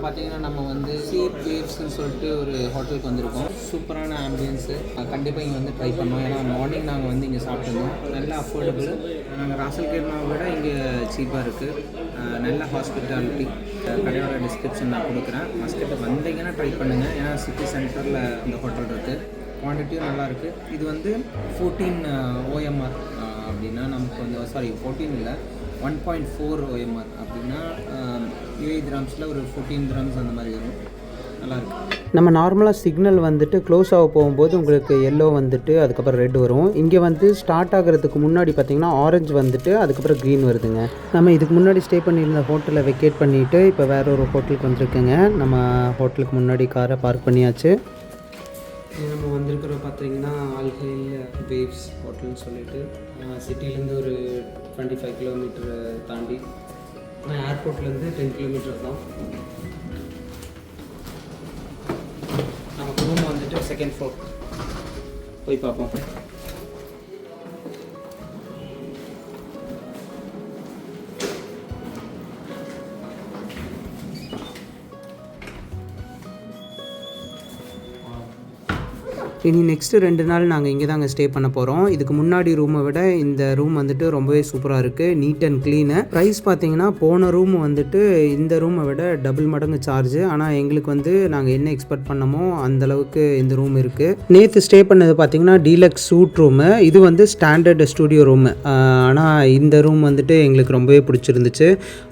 பார்த்தீங்கன்னா நம்ம வந்து சீப் வேவ்ஸ்ன்னு சொல்லிட்டு ஒரு ஹோட்டலுக்கு வந்திருக்கோம். சூப்பரான ஆம்பியன்ஸு, கண்டிப்பாக இங்கே வந்து ட்ரை பண்ணோம். ஏன்னா மார்னிங் நாங்கள் வந்து இங்கே சாப்பிட்டுருந்தோம். நல்ல அஃபோர்டபுள். நாங்கள் ராசல் கேர்மாவை விட இங்கே சீப்பாக இருக்குது. நல்ல ஹாஸ்பிட்டாலிட்டி. கடையோட டிஸ்கிரிப்ஷன் நான் கொடுக்குறேன். மஸ்கட் வந்தீங்கன்னா ட்ரை பண்ணுங்கள். ஏன்னா சிட்டி சென்டரில் இந்த ஹோட்டல் இருக்குது. குவான்டிட்டியும் நல்லாயிருக்கு. இது வந்து 14 OMR அப்படின்னா நமக்கு வந்து 14 இல்லை 1.4 OMR அப்படின்னா UAE திராம்ஸில் ஒரு 14 திராம்ஸ் அந்த மாதிரி வரும். நல்லாயிருக்கு. நம்ம நார்மலாக சிக்னல் வந்துட்டு க்ளோஸ் ஆக போகும்போது உங்களுக்கு எல்லோ வந்துட்டு அதுக்கப்புறம் ரெட் வரும். இங்கே வந்து ஸ்டார்ட் ஆகிறதுக்கு முன்னாடி பார்த்திங்கன்னா ஆரஞ்சு வந்துட்டு அதுக்கப்புறம் க்ரீன் வருதுங்க. நம்ம இதுக்கு முன்னாடி ஸ்டே பண்ணியிருந்த ஹோட்டலை வெக்கேட் பண்ணிவிட்டு இப்போ வேறு ஒரு ஹோட்டலுக்கு வந்திருக்குங்க. நம்ம ஹோட்டலுக்கு முன்னாடி காரை பார்க் பண்ணியாச்சு. நம்ம வந்திருக்கிற பார்த்தீங்கன்னா ஆல்ஹைல் வேவ்ஸ் ஹோட்டல்னு சொல்லிட்டு சிட்டிலேருந்து ஒரு 25 கிலோமீட்டர் தாண்டி, ஏர்போர்ட்லேருந்து 10 கிலோமீட்டர் தான். நமக்கு ரூம் வந்துட்டு செகண்ட் ஃப்ளோர் போய் பார்ப்போம். இனி நெக்ஸ்ட்டு 2 நாள் நாங்கள் இங்கே தாங்க ஸ்டே பண்ண போகிறோம். இதுக்கு முன்னாடி ரூமை விட இந்த ரூம் வந்துட்டு ரொம்பவே சூப்பராக இருக்குது. NEET and clean. ப்ரைஸ் பார்த்தீங்கன்னா போன ரூம் வந்துட்டு இந்த ரூமை விட டபுள் மடங்கு சார்ஜு. ஆனால் எங்களுக்கு வந்து நாங்கள் என்ன எக்ஸ்பெக்ட் பண்ணமோ அந்தளவுக்கு இந்த ரூம் இருக்குது. நேற்று ஸ்டே பண்ணது பார்த்தீங்கன்னா டீலக்ஸ் சூட் ரூமு. இது வந்து ஸ்டாண்டர்ட் ஸ்டூடியோ ரூமு. ஆனால் இந்த ரூம் வந்துட்டு எங்களுக்கு ரொம்பவே பிடிச்சிருந்துச்சு.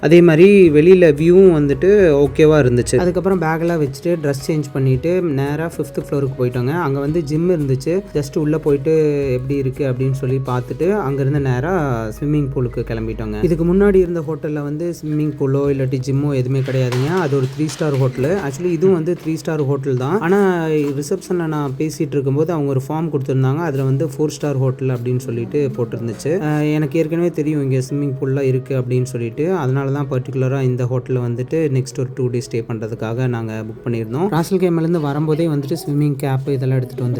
அதே மாதிரி வெளியில் வியூவும் வந்துட்டு ஓகேவாக இருந்துச்சு. அதுக்கப்புறம் பேக்கெல்லாம் வச்சுட்டு ட்ரெஸ் சேஞ்ச் பண்ணிவிட்டு நேராக 5th ஃப்ளோருக்கு போயிட்டோங்க. அங்கே வந்து ஜிம் இருந்துச்சு. ஜஸ்ட் உள்ளே போயிட்டு எப்படி இருக்குது அப்படின்னு சொல்லி பார்த்துட்டு அங்கேருந்து நேராக ஸ்விம்மிங் பூலுக்கு கிளம்பிட்டோங்க. இதுக்கு முன்னாடி இருந்த ஹோட்டலில் வந்து ஸ்விம்மிங் பூலோ இல்லாட்டி ஜிம்மோ எதுவுமே கிடையாதுங்க. அது ஒரு 3 ஸ்டார் ஹோட்டலு. ஆக்சுவலி இதுவும் வந்து 3 ஸ்டார் ஹோட்டல் தான். ஆனால் ரிசப்ஷனில் நான் பேசிகிட்டு இருக்கும்போது அவங்க ஒரு ஃபார்ம் கொடுத்துருந்தாங்க. அதில் வந்து 4 ஸ்டார் ஹோட்டல் அப்படின்னு சொல்லிட்டு போட்டிருந்துச்சு. எனக்கு ஏற்கனவே தெரியும் இங்கே ஸ்விம்மிங் பூல்லாம் இருக்குது அப்படின்னு சொல்லிட்டு. அதனால தான் பர்டிகுலராக இந்த ஹோட்டலில் வந்துட்டு நெக்ஸ்ட் ஒரு 2 டேஸ் ஸ்டே பண்ணுறதுக்காக நாங்கள் புக் பண்ணியிருந்தோம். ராசல் கேம்லேருந்து வரும்போதே வந்துட்டு ஸ்விம்மிங் கேப் இதெல்லாம் எடுத்துகிட்டு வந்துட்டுங்க.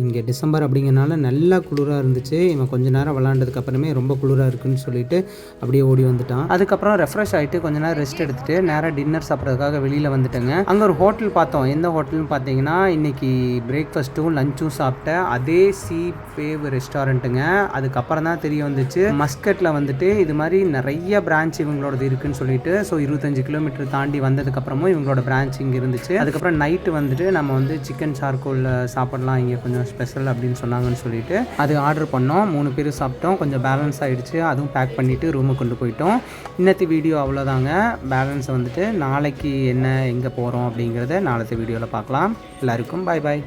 இங்கே டிசம்பர் அப்படிங்கிறனால நல்லா குளிராக இருந்துச்சு. இவன் கொஞ்சம் நேரம் விளாண்டதுக்கு அப்புறமே ரொம்ப குளிராக இருக்குன்னு சொல்லிட்டு அப்படியே ஓடி வந்துட்டான். அதுக்கப்புறம் ரெஃப்ரெஷ் ஆகிட்டு கொஞ்ச நேரம் ரெஸ்ட் எடுத்துட்டு நேராக டின்னர் சாப்பிட்றதுக்காக வெளியில் வந்துட்டேங்க. அங்கே ஒரு ஹோட்டல் பார்த்தோம். எந்த ஹோட்டல்னு பார்த்தீங்கன்னா இன்றைக்கி பிரேக்ஃபாஸ்ட்டும் லஞ்சும் சாப்பிட்ட அதே சீ வேவ் ரெஸ்டாரண்ட்டுங்க. அதுக்கப்புறம் தான் தெரிய வந்துச்சு மஸ்கட்டில் வந்துட்டு இது மாதிரி நிறைய பிரான்ச் இவங்களோடது இருக்குன்னு சொல்லிட்டு. ஸோ 25 கிலோமீட்டர் தாண்டி வந்ததுக்கப்புறமும் இவங்களோட பிரான்ச் இங்கே இருந்துச்சு. அதுக்கப்புறம் நைட்டு வந்துட்டு நம்ம வந்து சிக்கன் சார்கோலில் சாப்பிடலாம், இங்கே கொஞ்சம் ஸ்பெஷல் அப்படின்னு சொன்னாங்கன்னு சொல்லிட்டு அது ஆர்டர் பண்ணோம். 3 பேர் சாப்பிட்டோம். கொஞ்சம் பேலன்ஸ் ஆகிடுச்சு. அதுவும் பேக் பண்ணிவிட்டு ரூமுக்கு கொண்டு போயிட்டோம். இன்னத்து வீடியோ அவ்வளோதாங்க. பேலன்ஸ் வந்துட்டு நாளைக்கு என்ன எங்கே போகிறோம் அப்படிங்கிறத நாளைக்கு வீடியோவில் பார்க்கலாம். எல்லாருக்கும் பாய் பாய்.